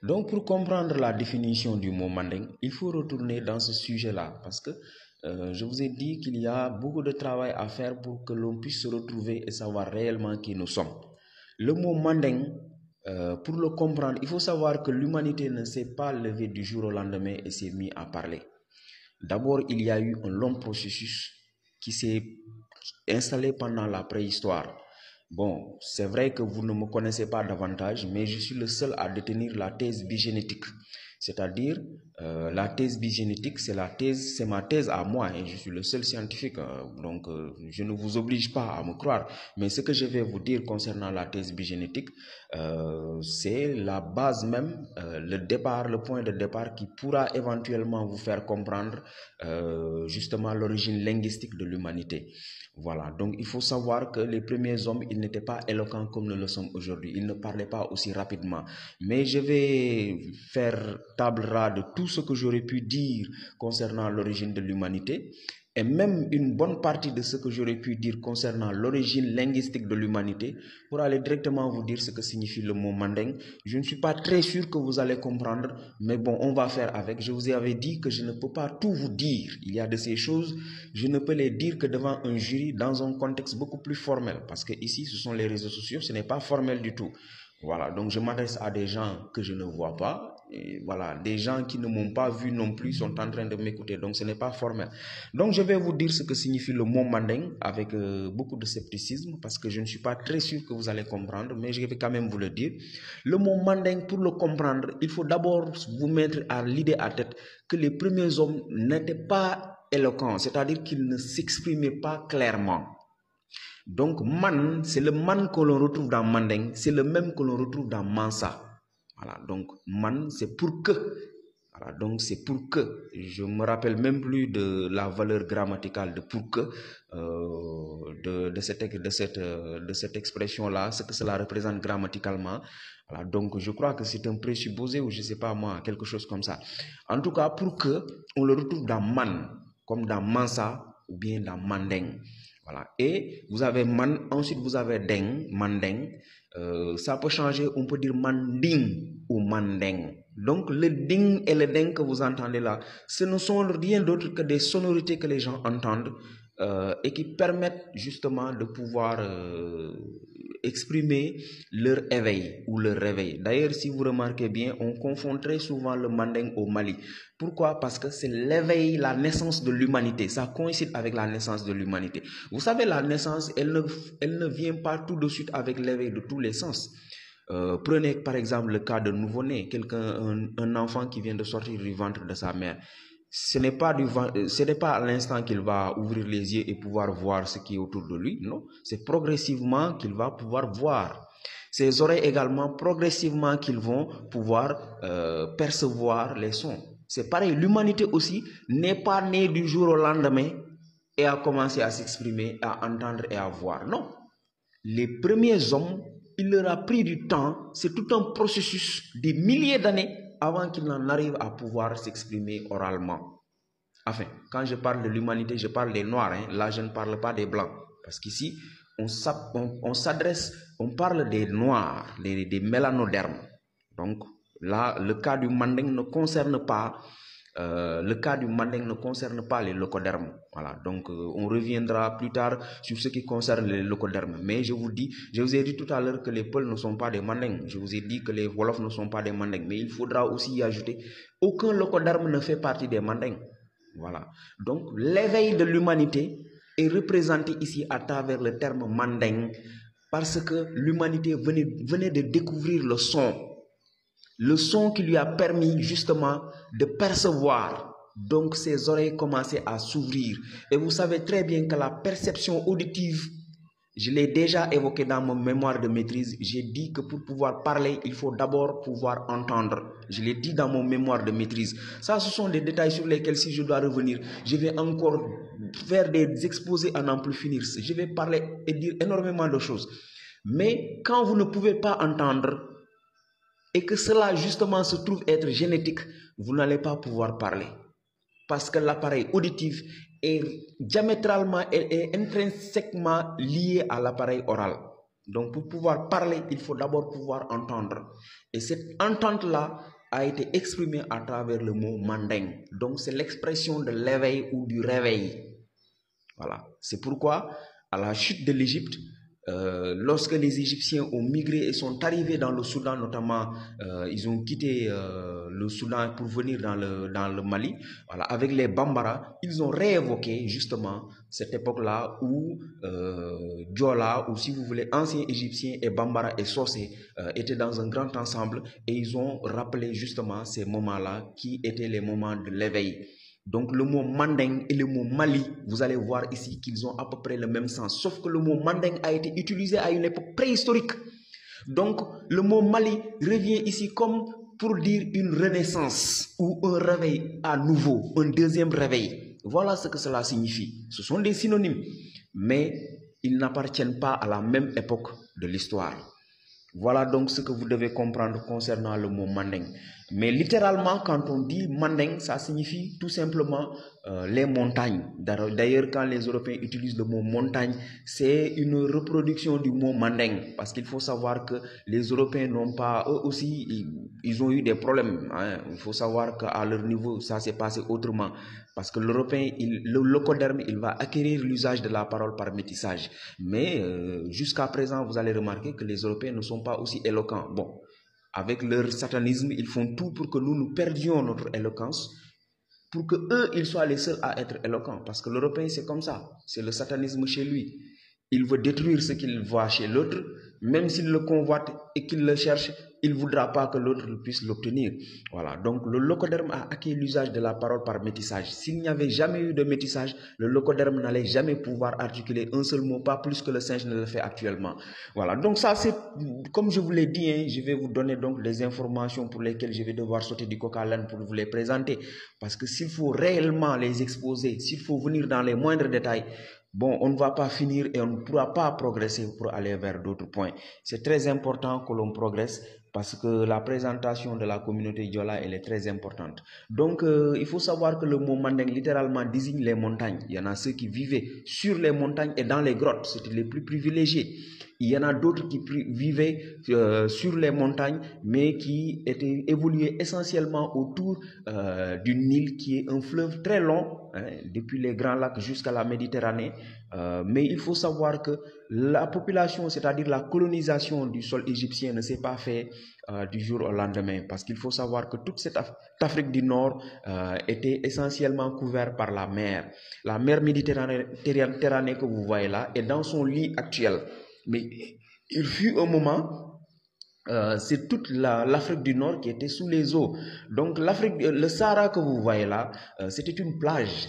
Donc, pour comprendre la définition du mot manding, il faut retourner dans ce sujet-là parce que je vous ai dit qu'il y a beaucoup de travail à faire pour que l'on puisse se retrouver et savoir réellement qui nous sommes. Le mot manding, pour le comprendre, il faut savoir que l'humanité ne s'est pas levée du jour au lendemain et s'est mise à parler. D'abord, il y a eu un long processus qui s'est installé pendant la préhistoire. Bon, c'est vrai que vous ne me connaissez pas davantage, mais je suis le seul à détenir la thèse bigénétique. C'est-à-dire, la thèse bigénétique, c'est ma thèse à moi, et je suis le seul scientifique, donc je ne vous oblige pas à me croire. Mais ce que je vais vous dire concernant la thèse bigénétique, c'est la base même, le point de départ qui pourra éventuellement vous faire comprendre justement l'origine linguistique de l'humanité. Voilà, donc il faut savoir que les premiers hommes, ils n'étaient pas éloquents comme nous le sommes aujourd'hui. Ils ne parlaient pas aussi rapidement. Mais je vais faire table rase de tout ce que j'aurais pu dire concernant l'origine de l'humanité. Et même une bonne partie de ce que j'aurais pu dire concernant l'origine linguistique de l'humanité pour aller directement vous dire ce que signifie le mot manding. Je ne suis pas très sûr que vous allez comprendre, mais bon, on va faire avec. Je vous avais dit que je ne peux pas tout vous dire. Il y a de ces choses, je ne peux les dire que devant un jury dans un contexte beaucoup plus formel. Parce que ici, ce sont les réseaux sociaux, ce n'est pas formel du tout. Voilà, donc je m'adresse à des gens que je ne vois pas. Et voilà, des gens qui ne m'ont pas vu non plus sont en train de m'écouter. Donc ce n'est pas formel. Donc je vais vous dire ce que signifie le mot manding avec beaucoup de scepticisme parce que je ne suis pas très sûr que vous allez comprendre, mais je vais quand même vous le dire. Le mot manding, pour le comprendre, il faut d'abord vous mettre à l'idée à tête que les premiers hommes n'étaient pas éloquents, c'est-à-dire qu'ils ne s'exprimaient pas clairement. Donc man, c'est le man que l'on retrouve dans manding, c'est le même que l'on retrouve dans mansa. Voilà, donc man, c'est pour que. Voilà, donc c'est pour que. Je me rappelle même plus de la valeur grammaticale de pour que, de cette expression-là, ce que cela représente grammaticalement. Voilà, donc je crois que c'est un présupposé ou je sais pas moi, quelque chose comme ça. En tout cas, pour que, on le retrouve dans man, comme dans mansa ou bien dans manding. Voilà. Et vous avez man, ensuite vous avez deng, mandeng. Ça peut changer, on peut dire manding ou mandeng. Donc le ding et le deng que vous entendez là, ce ne sont rien d'autre que des sonorités que les gens entendent et qui permettent justement de pouvoir exprimer leur éveil ou leur réveil. D'ailleurs, si vous remarquez bien, on confond très souvent le manding au Mali. Pourquoi? Parce que c'est l'éveil, la naissance de l'humanité. Ça coïncide avec la naissance de l'humanité. Vous savez, la naissance, elle ne vient pas tout de suite avec l'éveil de tous les sens. Prenez par exemple le cas de nouveau-né, un enfant qui vient de sortir du ventre de sa mère. Ce n'est pas à l'instant qu'il va ouvrir les yeux et pouvoir voir ce qui est autour de lui, non. C'est progressivement qu'il va pouvoir voir. Ses oreilles également, progressivement qu'ils vont pouvoir percevoir les sons. C'est pareil, l'humanité aussi n'est pas née du jour au lendemain et a commencé à s'exprimer, à entendre et à voir. Non. Les premiers hommes, il leur a pris du temps, c'est tout un processus de milliers d'années avant qu'ils n'en arrivent à pouvoir s'exprimer oralement. Enfin, quand je parle de l'humanité, je parle des noirs, hein. Là je ne parle pas des blancs. Parce qu'ici, on parle des noirs, des mélanodermes. Donc là, le cas du manding ne concerne pas les locodermes. Voilà, donc on reviendra plus tard sur ce qui concerne les locodermes. Mais je vous ai dit tout à l'heure que les Peuls ne sont pas des mandings. Je vous ai dit que les Wolofs ne sont pas des mandings. Mais il faudra aussi y ajouter, aucun locoderme ne fait partie des mandings. Voilà, donc l'éveil de l'humanité est représenté ici à travers le terme manding parce que l'humanité venait de découvrir le son qui lui a permis justement de percevoir. Donc ses oreilles commençaient à s'ouvrir. Et vous savez très bien que la perception auditive, je l'ai déjà évoqué dans mon mémoire de maîtrise, j'ai dit que pour pouvoir parler, il faut d'abord pouvoir entendre. Je l'ai dit dans mon mémoire de maîtrise. Ça, ce sont des détails sur lesquels, si je dois revenir, je vais encore faire des exposés à n'en plus finir. Je vais parler et dire énormément de choses. Mais quand vous ne pouvez pas entendre, et que cela justement se trouve être génétique, vous n'allez pas pouvoir parler. Parce que l'appareil auditif est diamétralement et intrinsèquement lié à l'appareil oral. Donc pour pouvoir parler, il faut d'abord pouvoir entendre. Et cette entente-là a été exprimée à travers le mot manding. Donc c'est l'expression de l'éveil ou du réveil. Voilà. C'est pourquoi, à la chute de l'Égypte, lorsque les Égyptiens ont migré et sont arrivés dans le Soudan, notamment, ils ont quitté le Soudan pour venir dans le Mali, voilà, avec les Bambara, ils ont réévoqué justement cette époque-là où Diola, ou si vous voulez, anciens Égyptiens et Bambara et Socé étaient dans un grand ensemble et ils ont rappelé justement ces moments-là qui étaient les moments de l'éveil. Donc le mot manding et le mot Mali, vous allez voir ici qu'ils ont à peu près le même sens. Sauf que le mot manding a été utilisé à une époque préhistorique. Donc le mot Mali revient ici comme pour dire une renaissance ou un réveil à nouveau, un deuxième réveil. Voilà ce que cela signifie. Ce sont des synonymes, mais ils n'appartiennent pas à la même époque de l'histoire. Voilà donc ce que vous devez comprendre concernant le mot manding. Mais littéralement, quand on dit manding, ça signifie tout simplement les montagnes. D'ailleurs, quand les Européens utilisent le mot montagne, c'est une reproduction du mot manding. Parce qu'il faut savoir que les Européens n'ont pas, eux aussi, ils ont eu des problèmes. Hein. Il faut savoir qu'à leur niveau, ça s'est passé autrement. Parce que l'Européen, le locoderme, il va acquérir l'usage de la parole par métissage. Mais jusqu'à présent, vous allez remarquer que les Européens ne sont pas aussi éloquents. Bon, avec leur satanisme, ils font tout pour que nous perdions notre éloquence, pour que eux, ils soient les seuls à être éloquents. Parce que l'Européen, c'est comme ça. C'est le satanisme chez lui. Il veut détruire ce qu'il voit chez l'autre, même s'il le convoite et qu'il le cherche, il ne voudra pas que l'autre puisse l'obtenir. Voilà, donc le locoderme a acquis l'usage de la parole par métissage. S'il n'y avait jamais eu de métissage, le locoderme n'allait jamais pouvoir articuler un seul mot, pas plus que le singe ne le fait actuellement. Voilà, donc ça c'est, comme je vous l'ai dit, hein, je vais vous donner donc les informations pour lesquelles je vais devoir sauter du coq à l'âne pour vous les présenter. Parce que s'il faut réellement les exposer, s'il faut venir dans les moindres détails, bon, on ne va pas finir et on ne pourra pas progresser pour aller vers d'autres points. C'est très important que l'on progresse parce que la présentation de la communauté Diola, elle est très importante. Donc, il faut savoir que le mot manding littéralement désigne les montagnes. Il y en a ceux qui vivaient sur les montagnes et dans les grottes, c'était les plus privilégiés. Il y en a d'autres qui vivaient sur les montagnes, mais qui étaient évolués essentiellement autour du Nil, qui est un fleuve très long, hein, depuis les Grands Lacs jusqu'à la Méditerranée. Mais il faut savoir que la population, c'est-à-dire la colonisation du sol égyptien ne s'est pas fait du jour au lendemain, parce qu'il faut savoir que toute cette Afrique du Nord était essentiellement couverte par la mer Méditerranée que vous voyez là, est dans son lit actuel. Mais il fut un moment, c'est toute l'Afrique du Nord qui était sous les eaux. Donc le Sahara que vous voyez là, c'était une plage.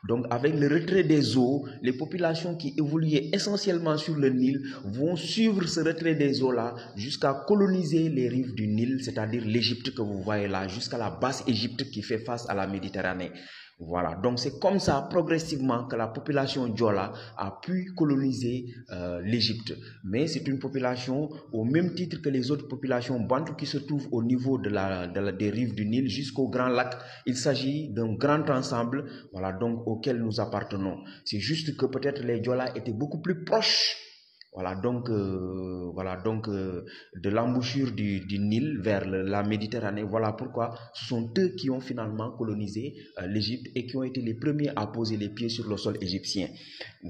Donc avec le retrait des eaux, les populations qui évoluaient essentiellement sur le Nil vont suivre ce retrait des eaux là jusqu'à coloniser les rives du Nil, c'est-à-dire l'Égypte que vous voyez là, jusqu'à la basse Égypte qui fait face à la Méditerranée. Voilà, donc c'est comme ça progressivement que la population Diola a pu coloniser l'Égypte. Mais c'est une population au même titre que les autres populations bantoues qui se trouvent au niveau des rives du Nil jusqu'au Grand Lac. Il s'agit d'un grand ensemble, voilà, donc auquel nous appartenons. C'est juste que peut-être les Diola étaient beaucoup plus proches. Voilà donc, de l'embouchure du Nil vers la Méditerranée. Voilà pourquoi ce sont eux qui ont finalement colonisé l'Égypte et qui ont été les premiers à poser les pieds sur le sol égyptien.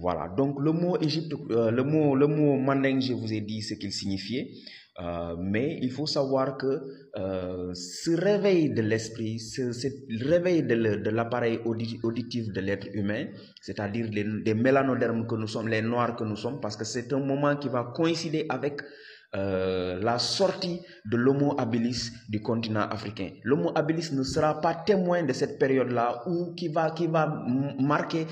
Voilà, donc le mot Égypte, le mot manding, je vous ai dit ce qu'il signifiait. Mais il faut savoir que ce réveil de l'esprit, ce réveil de l'appareil auditif de l'être humain, c'est-à-dire des mélanodermes que nous sommes, les noirs que nous sommes, parce que c'est un moment qui va coïncider avec la sortie de l'Homo habilis du continent africain. L'Homo habilis ne sera pas témoin de cette période-là où qui va marquer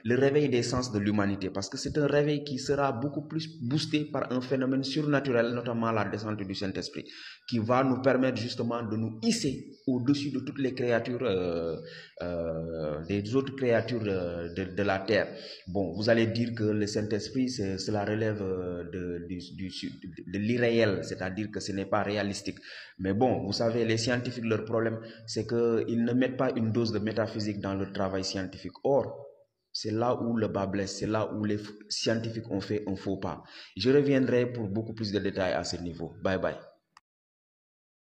le réveil des sens de l'humanité, parce que c'est un réveil qui sera beaucoup plus boosté par un phénomène surnaturel, notamment la descente du Saint-Esprit, qui va nous permettre justement de nous hisser au-dessus de toutes les créatures, des autres créatures de la terre. Bon, vous allez dire que le Saint-Esprit, cela relève de l'irréel, c'est-à-dire que ce n'est pas réalistique. Mais bon, vous savez, les scientifiques, leur problème, c'est qu'ils ne mettent pas une dose de métaphysique dans leur travail scientifique. Or, C'est là où le bas blesse, c'est là où les scientifiques ont fait un faux pas. Je reviendrai pour beaucoup plus de détails à ce niveau. Bye bye.